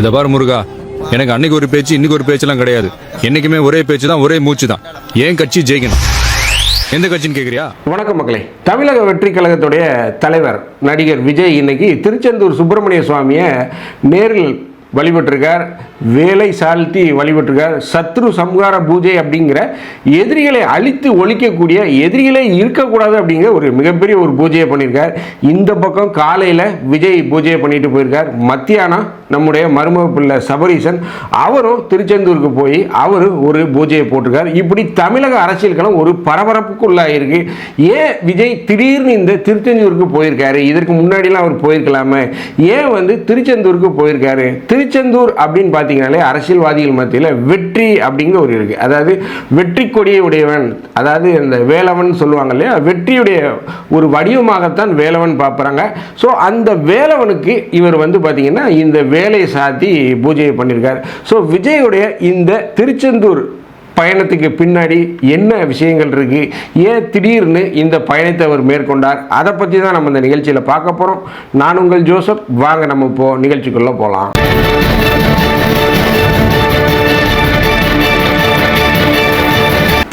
இதை பாரு முருகா, எனக்கு அன்னைக்கு ஒரு பேச்சு இன்னைக்கு ஒரு பேச்செல்லாம் கிடையாது. என்னைக்குமே ஒரே பேச்சு தான், ஒரே மூச்சு தான். ஏன் கட்சி ஜெயிக்கணும், எந்த கட்சின்னு கேட்குறியா? வணக்கம் மக்களே. தமிழக வெற்றி கழகத்துடைய தலைவர் நடிகர் விஜய் இன்னைக்கு திருச்செந்தூர் சுப்பிரமணிய சுவாமியை நேரில் வழிபட்டிருக்கார், வேலை சாழ்த்தி வழிபட்டிருக்கார். சத்ரு சம்ஹார பூஜை அப்படிங்கிற எதிரிகளை அழித்து ஒழிக்கக்கூடிய, எதிரிகளே இருக்கக்கூடாது அப்படிங்கிற ஒரு மிகப்பெரிய ஒரு பூஜையை பண்ணியிருக்கார். இந்த பக்கம் காலையில் விஜய் பூஜையை பண்ணிட்டு போயிருக்கார். மத்தியானம் நம்முடைய மருமக பிள்ளை சபரீசன் அவரும் திருச்செந்தூருக்கு போய் அவரும் ஒரு பூஜையை போட்டிருக்கார். இப்படி தமிழக அரசியல் களம் ஒரு பரபரப்புக்குள்ளாயிருக்கு. ஏன் விஜய் திடீர்னு இந்த திருச்செந்தூருக்கு போயிருக்காரு? இதற்கு முன்னாடிலாம் அவர் போயிருக்கலாமே, ஏன் திருச்செந்தூருக்கு போயிருக்காரு? திருச்செந்தூர் அப்படின்னு பார்த்தீங்கன்னாலே அரசியல்வாதிகள் மத்தியில் வெற்றி அப்படிங்கிற ஒரு இருக்கு. அதாவது வெற்றி கொடியை உடையவன், அதாவது இந்த வேலவன் சொல்லுவாங்க இல்லையா, வெற்றியுடைய ஒரு வடிவமாகத்தான் வேலவன் பார்க்குறாங்க. ஸோ அந்த வேலவனுக்கு இவர் பார்த்தீங்கன்னா இந்த வேலையை சாத்தி பூஜையை பண்ணியிருக்கார். ஸோ விஜயுடைய இந்த திருச்செந்தூர் பயணத்துக்கு பின்னாடி என்ன விஷயங்கள் இருக்கு, ஏன் திடீர்னு இந்த பயணத்தை அவர் மேற்கொண்டார், அதை பற்றி தான் நம்ம இந்த நிகழ்ச்சியில் பார்க்க போகிறோம். நான் உங்கள் ஜோசப். வாங்க நம்ம இப்போ நிகழ்ச்சிக்குள்ளே போகலாம்.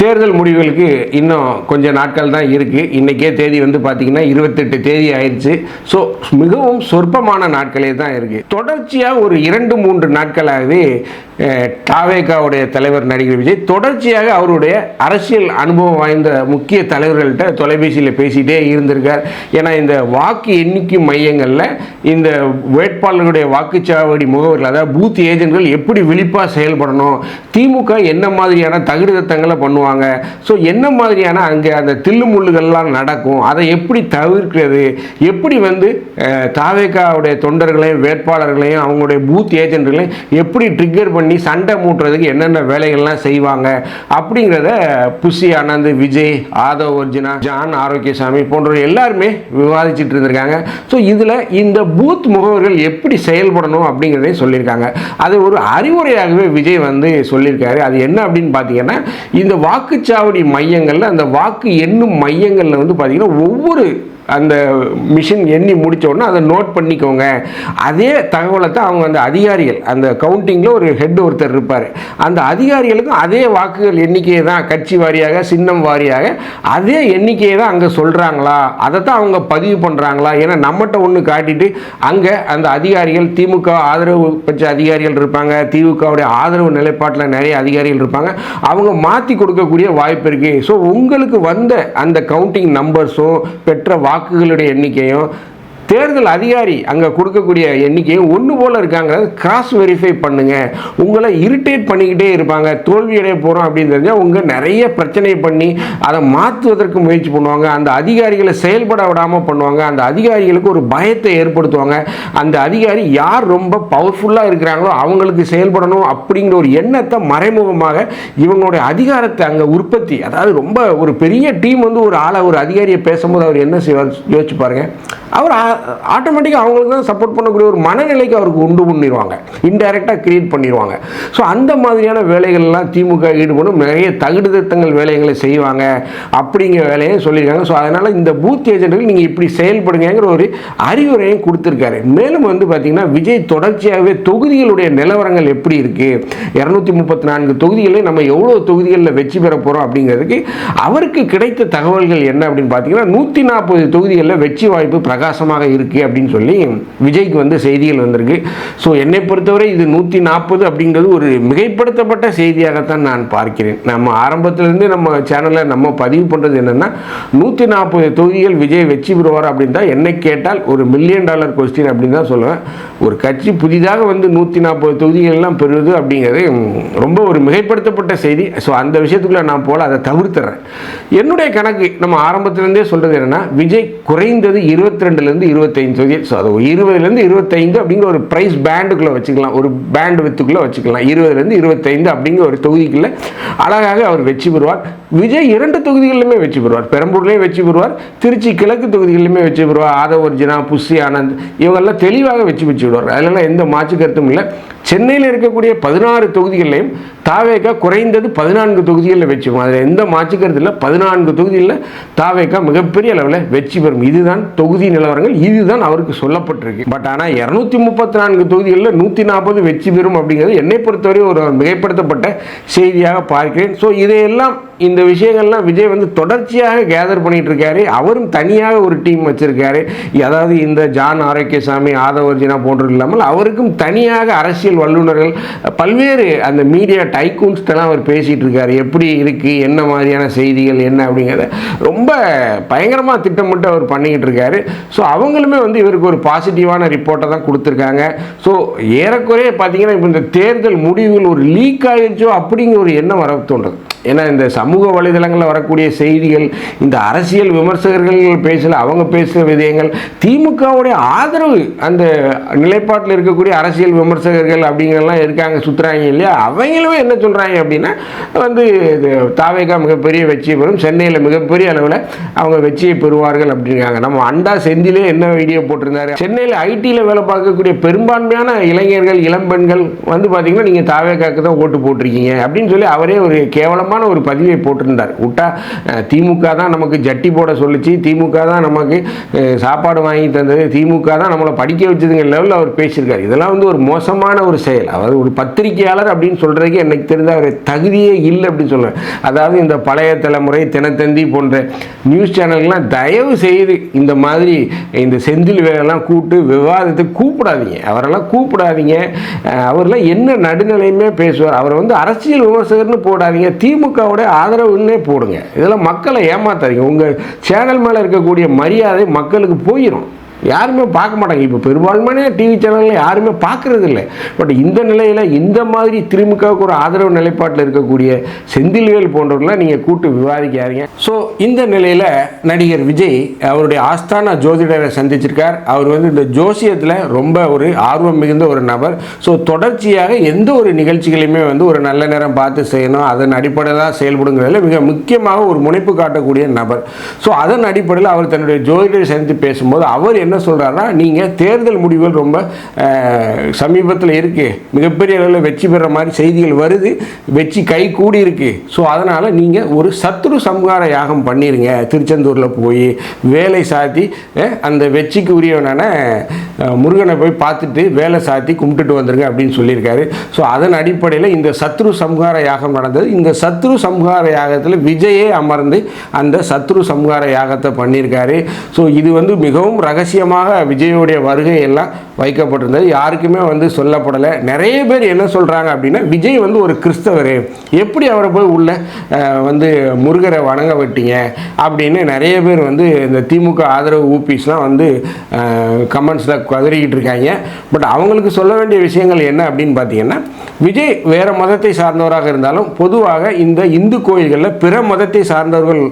தேர்தல் முடிவுகளுக்கு இன்னும் கொஞ்சம் நாட்கள் தான் இருக்குது. இன்றைக்கே தேதி பார்த்தீங்கன்னா 28 தேதி ஆயிடுச்சு. ஸோ மிகவும் சொற்பமான நாட்களே தான் இருக்குது. தொடர்ச்சியாக ஒரு 2-3 நாட்களாகவே தாவேகாவுடைய தலைவர் நடிகர் விஜய் தொடர்ச்சியாக அவருடைய அரசியல் அனுபவம் வாய்ந்த முக்கிய தலைவர்கள்ட்ட தொலைபேசியில் பேசிகிட்டே இருந்திருக்கார். ஏன்னா இந்த வாக்கு எண்ணிக்கை மையங்களில் இந்த வேட்பாளர்களுடைய வாக்குச்சாவடி முகவர்கள், அதாவது பூத் ஏஜென்ட்கள் எப்படி விழிப்பாக செயல்படணும், திமுக என்ன மாதிரியான தகுதித்தங்களை பண்ணுவாங்க, ஸோ என்ன மாதிரியான அங்கே அந்த தில்லுமுள்ளுகள்லாம் நடக்கும், அதை எப்படி தவிர்க்கிறது, எப்படி தாவேகாவுடைய தொண்டர்களையும் வேட்பாளர்களையும் அவங்களுடைய பூத் ஏஜென்ட்களையும் எப்படி ட்ரிக்கர் பண்ணி சண்டை மூட்டுறதுக்கு என்னென்ன வேலைகள்லாம் செய்வாங்க அப்படிங்கிறத புஷி ஆனந்த், விஜய், ஆதவ் அர்ஜுனா, ஜான் ஆரோக்கியசாமி போன்றவர்கள் எல்லாருமே விவாதிச்சுட்டு இருந்திருக்காங்க. ஸோ இதில் இந்த பூத் முகவர்கள் எப்படி செயல்படணும் அப்படிங்கிறதையும் சொல்லியிருக்காங்க. அது ஒரு அறிவுரையாகவே விஜய் சொல்லியிருக்காரு. அது என்ன அப்படின்னு பார்த்தீங்கன்னா, இந்த வாக்குச்சாவடி மையங்களில், அந்த வாக்கு எண்ணும் மையங்களில் பார்த்தீங்கன்னா ஒவ்வொரு அந்த மிஷின் எண்ணி முடித்த உடனே அதை நோட் பண்ணிக்கோங்க. அதே தகவலை தான் அவங்க அந்த அதிகாரிகள், அந்த கவுண்டிங்கில் ஒரு ஹெட் ஒருத்தர் இருப்பார், அந்த அதிகாரிகளுக்கும் அதே வாக்குகள் எண்ணிக்கையை தான் கட்சி வாரியாக சின்னம் வாரியாக அதே எண்ணிக்கையை தான் அங்கே சொல்கிறாங்களா, அதை தான் அவங்க பதிவு பண்ணுறாங்களா. ஏன்னா நம்மகிட்ட ஒன்று காட்டிட்டு அங்கே அந்த அதிகாரிகள் திமுக ஆதரவு பட்ச அதிகாரிகள் இருப்பாங்க, திமுகவுடைய ஆதரவு நிலைப்பாட்டில் நிறைய அதிகாரிகள் இருப்பாங்க, அவங்க மாற்றி கொடுக்கக்கூடிய வாய்ப்பு இருக்குது. ஸோ உங்களுக்கு அந்த கவுண்டிங் நம்பர்ஸும் பெற்ற வாக்குகளுடைய எண்ணிக்கையும் தேர்தல் அதிகாரி அங்கே கொடுக்கக்கூடிய எண்ணிக்கையும் ஒன்று போல் இருக்காங்கிறது கிராஸ் வெரிஃபை பண்ணுங்கள். உங்களை இரிட்டேட் பண்ணிக்கிட்டே இருப்பாங்க. தோல்வியடைய போகிறோம் அப்படின்னு தெரிஞ்சால் உங்கள் நிறைய பிரச்சனை பண்ணி அதை மாற்றுவதற்கு முயற்சி பண்ணுவாங்க. அந்த அதிகாரிகளை செயல்பட விடாமல் பண்ணுவாங்க. அந்த அதிகாரிகளுக்கு ஒரு பயத்தை ஏற்படுத்துவாங்க. அந்த அதிகாரி யார் ரொம்ப பவர்ஃபுல்லாக இருக்கிறாங்களோ அவங்களுக்கு செயல்படணும் அப்படிங்கிற ஒரு எண்ணத்தை மறைமுகமாக இவங்களுடைய அதிகாரத்தை அங்கே உற்பத்தி, அதாவது ரொம்ப ஒரு பெரிய டீம் ஒரு ஆளை ஒரு அதிகாரியை பேசும்போது அவர் என்ன செய்வார் யோசிச்சு பாருங்க. அவர் ஆட்டோமேட்டிக்காக அவங்களுக்கு தான் சப்போர்ட் பண்ணக்கூடிய ஒரு மனநிலைக்கு அவருக்கு உண்டு பண்ணிடுவாங்க, இன்டைரக்டாக கிரியேட் பண்ணிடுவாங்க. ஸோ அந்த மாதிரியான வேலைகள்லாம் திமுக ஈடுபடும், நிறைய தகுதித்தங்கள் வேலைகளை செய்வாங்க அப்படிங்கிற வேலையை சொல்லியிருக்காங்க. ஸோ அதனால் இந்த பூத் ஏஜென்ட்கள் நீங்கள் இப்படி செயல்படுங்கிற ஒரு அறிவுரையும் கொடுத்துருக்காரு. மேலும் பார்த்தீங்கன்னா விஜய் தொடர்ச்சியாகவே தொகுதிகளுடைய நிலவரங்கள் எப்படி இருக்குது, 234 தொகுதிகளில் நம்ம எவ்வளோ தொகுதிகளில் வெற்றி பெற போகிறோம் அப்படிங்கிறதுக்கு அவருக்கு கிடைத்த தகவல்கள் என்ன அப்படின்னு பார்த்தீங்கன்னா 140 தொகுதிகளில் வெற்றி வாய்ப்பு பிரகாசமாக இருக்குது அப்படின்னு சொல்லி விஜய்க்கு செய்திகள் வந்திருக்கு. ஸோ என்னை பொறுத்தவரை இது 140 அப்படிங்கிறது ஒரு மிகைப்படுத்தப்பட்ட செய்தியாகத்தான் நான் பார்க்கிறேன். நம்ம ஆரம்பத்திலிருந்து நம்ம சேனலில் நம்ம பதிவு பண்ணுறது என்னென்னா 140 தொகுதிகள் விஜய் வெற்றி பெறுவார் அப்படின்னு தான் என்னை கேட்டால் ஒரு $1 மில்லியன் கொஸ்டின் அப்படின்னு தான் சொல்லுவேன். ஒரு கட்சி புதிதாக 140 தொகுதிகள்லாம் பெறுவது அப்படிங்கிறது ரொம்ப ஒரு மிகைப்படுத்தப்பட்ட செய்தி. ஸோ அந்த விஷயத்துக்குள்ள நான் போல அதை தவிர்த்துறேன். என்னுடைய கணக்கு நம்ம ஆரம்பத்திலிருந்தே சொல்கிறது என்னென்னா விஜய் குறைந்தது 22லேருந்து 25 தொகுதி, ஸோ அது 20லேருந்து 25 அப்படிங்கிற ஒரு ப்ரைஸ் பேண்டுக்குள்ளே வச்சுக்கலாம், ஒரு பேண்ட் வித்துக்குள்ளே வச்சுக்கலாம். 20லேருந்து 25 அப்படிங்கிற ஒரு தொகுதிக்குள்ளே அழகாக அவர் வெற்றி பெறுவார். விஜய் 2 தொகுதிகளிலுமே வெற்றி பெறுவார். பெரம்பூர்லேயும் வெற்றி பெறுவார், திருச்சி கிழக்கு தொகுதிகளிலுமே வெற்றி பெறுவார். ஆதவ் அர்ஜுனா, புஷி ஆனந்த் இவங்கெல்லாம் தெளிவாக வெற்றி விடுவார். அதெல்லாம் எந்த மாற்று கருத்தும் இல்லை. சென்னையில் இருக்கக்கூடிய 16 தொகுதிகளிலையும் தாவேகா குறைந்தது 14 தொகுதிகளில் வெற்றி பெறும். அதில் எந்த மாற்று கருத்து இல்லை. 14 தொகுதிகளில் தாவேகா மிகப்பெரிய அளவில் வெற்றி பெறும். இதுதான் தொகுதி நிலவரங்கள். இதுதான் அவருக்கு சொல்லப்பட்டிருக்கு. பட் ஆனால் 234 தொகுதிகளில் 140 வெற்றி பெறும் அப்படிங்கிறது என்னை பொறுத்தவரை ஒரு மிகைப்படுத்தப்பட்ட செய்தியாக பார்க்கிறேன். ஸோ இதையெல்லாம் இந்த விஷயங்கள்லாம் விஜய் வந்து தொடர்ச்சியாக கேதர் பண்ணிட்டு இருக்காரு. அவரும் தனியாக ஒரு டீம் வச்சிருக்காரு. அதாவது இந்த ஜான் ஆரோக்கியசாமி, ஆதவர்ஜினா போன்று இல்லாமல் அவருக்கும் தனியாக அரசியல் வல்லுநர்கள், பல்வேறு அந்த மீடியா டைக்கூன்ஸ்டெல்லாம் அவர் பேசிகிட்டு இருக்காரு. எப்படி இருக்குது, என்ன மாதிரியான செய்திகள் என்ன அப்படிங்கிறத ரொம்ப பயங்கரமாக திட்டமிட்டு அவர் பண்ணிக்கிட்டு இருக்காரு. ஸோ அவங்களுமே வந்து இவருக்கு ஒரு பாசிட்டிவான ரிப்போர்ட்டை தான் கொடுத்துருக்காங்க. ஸோ ஏறக்குறைய பார்த்தீங்கன்னா இப்போ இந்த தேர்தல் முடிவுகள் ஒரு லீக் ஆகிடுச்சோ அப்படிங்கிற ஒரு எண்ணம் வர தோன்றுது. ஏன்னா இந்த சமூக வலைதளங்களில் வரக்கூடிய செய்திகள், இந்த அரசியல் விமர்சகர்கள் பேசல, அவங்க பேசுகிற விதயங்கள், திமுகவுடைய ஆதரவு அந்த நிலைப்பாட்டில் இருக்கக்கூடிய அரசியல் விமர்சகர்கள் அப்படிங்கிறலாம் இருக்காங்க, சுற்றுறாங்க இல்லையா, அவங்களுமே என்ன சொல்கிறாங்க அப்படின்னா வந்து தாவேகா மிகப்பெரிய வெற்றியை பெறும், சென்னையில் மிகப்பெரிய அளவில் அவங்க வெற்றியை பெறுவார்கள் அப்படிங்கிறாங்க. நம்ம அண்டா செந்திலே என்ன வீடியோ போட்டிருந்தாரு, சென்னையில் ஐடியில் வேலை பார்க்கக்கூடிய பெரும்பான்மையான இளைஞர்கள், இளம்பெண்கள் வந்து பார்த்தீங்கன்னா நீங்கள் தாவேகாவுக்கு தான் ஓட்டு போட்டிருக்கீங்க அப்படின்னு சொல்லி அவரே ஒரு கேவலம் ஒரு பதிவை போட்டிருந்தார். விட்டா திமுக தான் நமக்கு ஜட்டி போட சொல்லிச்சு, திமுக தான் நமக்கு சாப்பாடு வாங்கி தந்தது, திமுக தான் நம்மளை படிக்க வச்சதுங்க லெவலில் அவர் பேசியிருக்காரு. இதெல்லாம் வந்து ஒரு மோசமான ஒரு செயல். அவர் ஒரு பத்திரிகையாளர் அப்படின்னு சொல்றதுக்கு எனக்கு தெரிந்த அவர் தகுதியே இல்லை அப்படின்னு சொல்லுவேன். அதாவது இந்த பழைய தலைமுறை, தினத்தந்தி போன்ற நியூஸ் சேனல்கள்லாம் தயவு செய்து இந்த மாதிரி இந்த செந்தில் வேலையெல்லாம் கூப்பிட்டு விவாதத்துக்கு கூப்பிடாதீங்க, அவரெல்லாம் கூப்பிடாதீங்க. அவரெல்லாம் என்ன நடுநிலையுமே பேசுவார். அவர் வந்து அரசியல் விமர்சகர்னு போடாதீங்க, திமுகவோட ஆதரவுன்னே போடுங்க. இதெல்லாம் மக்களை ஏமாத்தாதீங்க. உங்கள் சேனல் மேலே இருக்கக்கூடிய மரியாதை மக்களுக்கு போயிடும். யாருமே பார்க்க மாட்டாங்க. இப்போ பெரும்பான்மையான டிவி சேனலில் யாருமே பார்க்கறது இல்லை. பட் இந்த நிலையில் இந்த மாதிரி திமுகவுக்கு ஒரு ஆதரவு நிலைப்பாட்டில் இருக்கக்கூடிய செந்தில்வேல் போன்றவர்களாம் நீங்கள் கூட்டு விவாதிக்காதீங்க. ஸோ இந்த நிலையில் நடிகர் விஜய் அவருடைய ஆஸ்தான ஜோதிடரை சந்திச்சிருக்கார். அவர் வந்து இந்த ஜோசியத்தில் ரொம்ப ஒரு ஆர்வம் மிகுந்த ஒரு நபர். ஸோ தொடர்ச்சியாக எந்த ஒரு நிகழ்ச்சிகளையுமே வந்து ஒரு நல்ல நேரம் பார்த்து செய்யணும், அதன் அடிப்படையில் தான் செயல்படுங்கிறதுல மிக முக்கியமாக ஒரு முனைப்பு காட்டக்கூடிய நபர். ஸோ அதன் அடிப்படையில் அவர் தன்னுடைய ஜோதிடரை சந்தித்து பேசும்போது அவர் என்ன சொல்றாருன்னா, நீங்க தேர்தல் முடிவுகள் ரொம்ப சமீபத்தில் இருக்கு, மிகப்பெரிய அளவில் வெற்றி பெற மாதிரி செய்திகள் வருது, வெற்றி கை கூடி இருக்கு. ஸோ அதனால நீங்க ஒரு சத்ரு சம்ஹார யாகம் பண்ணிருங்க, திருச்செந்தூர்ல போய் வேலை சாத்தி அந்த வெற்றிக்கு உரியவனான முருகனை போய் பார்த்துட்டு வேலை சாத்தி கும்பிட்டுட்டு வந்துருங்க அப்படின்னு சொல்லியிருக்காரு. ஸோ அதன் அடிப்படையில் இந்த சத்ரு சம்ஹார யாகம் நடந்தது. இந்த சத்ரு சம்ஹார யாகத்தில் விஜயே அமர்ந்து அந்த சத்ரு சம்ஹார யாகத்தை பண்ணியிருக்காரு. ஸோ இது வந்து மிகவும் ரகசியமாக விஜயோடைய வருகை எல்லாம் வைக்கப்பட்டிருந்தது. யாருக்குமே வந்து சொல்லப்படலை. நிறைய பேர் என்ன சொல்றாங்க அப்படின்னா, விஜய் வந்து ஒரு கிறிஸ்தவர், எப்படி அவரை போய் உள்ள வந்து முருகரை வணங்க விட்டீங்க அப்படின்னு நிறைய பேர் வந்து இந்த திமுக ஆதரவு ஊபிஸ்லாம் வந்து கமெண்ட்ஸில் கதறிக்கிட்டு இருக்காங்க. பட் அவங்களுக்கு சொல்ல வேண்டிய விஷயங்கள் என்ன அப்படின்னு பார்த்தீங்கன்னா, விஜய் வேறு மதத்தை சார்ந்தவராக இருந்தாலும் பொதுவாக இந்த இந்து கோயில்களில் பிற மதத்தை சார்ந்தவர்கள்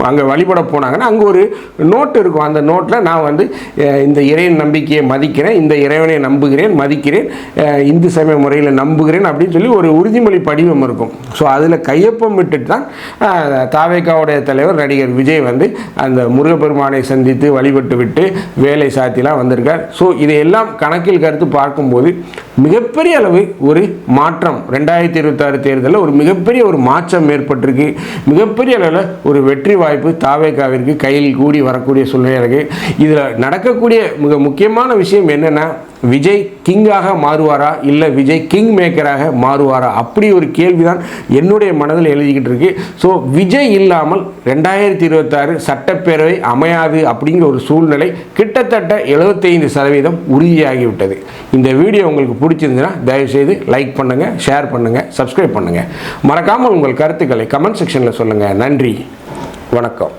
அங்கே வழிபட போனாங்கன்னா அங்கே ஒரு நோட்டு இருக்கும். அந்த நோட்டில் நான் வந்து இந்த இறைவன் நம்பிக்கையை மதிக்கிறேன், இந்த இறைவனை நம்புகிறேன், மதிக்கிறேன், இந்து சமய முறையில் நம்புகிறேன் அப்படின்னு சொல்லி ஒரு உறுதிமொழி படிவம் இருக்கும். ஸோ அதில் கையொப்பம் விட்டுட்டு தான் தாவேகாவுடைய தலைவர் நடிகர் விஜய் வந்து அந்த முருகப்பெருமானை சந்தித்து வழிபட்டு விட்டு வேலை சாத்திலாம் வந்திருக்கார். ஸோ இதையெல்லாம் கணக்கில் கருத்து பார்க்கும்போது மிகப்பெரிய அளவு ஒரு மாற்றம் 2026 தேர்தலில் ஒரு மிகப்பெரிய ஒரு மாற்றம் ஏற்பட்டிருக்கு. மிகப்பெரிய அளவில் ஒரு வெற்றி வாய்ப்பு தாவேகாவிற்கு கையில் கூடி வரக்கூடிய சூழ்நிலை இருக்குது. இதில் நடக்கக்கூடிய மிக முக்கியமான விஷயம் என்னென்னா, விஜய் கிங்காக மாறுவாரா இல்லை விஜய் கிங் மேக்கராக மாறுவாரா, அப்படி ஒரு கேள்விதான் என்னுடைய மனதில் எழுதிக்கிட்டு இருக்கு. ஸோ விஜய் இல்லாமல் 2026 சட்டப்பேரவை அமையாது அப்படிங்கிற ஒரு சூழ்நிலை கிட்டத்தட்ட 75% உறுதியாகிவிட்டது. இந்த வீடியோ உங்களுக்கு பிடிச்சிருந்துன்னா தயவுசெய்து லைக் பண்ணுங்கள், ஷேர் பண்ணுங்கள், சப்ஸ்கிரைப் பண்ணுங்கள். மறக்காமல் உங்கள் கருத்துக்களை கமெண்ட் செக்ஷனில் சொல்லுங்கள். நன்றி, வணக்கம்.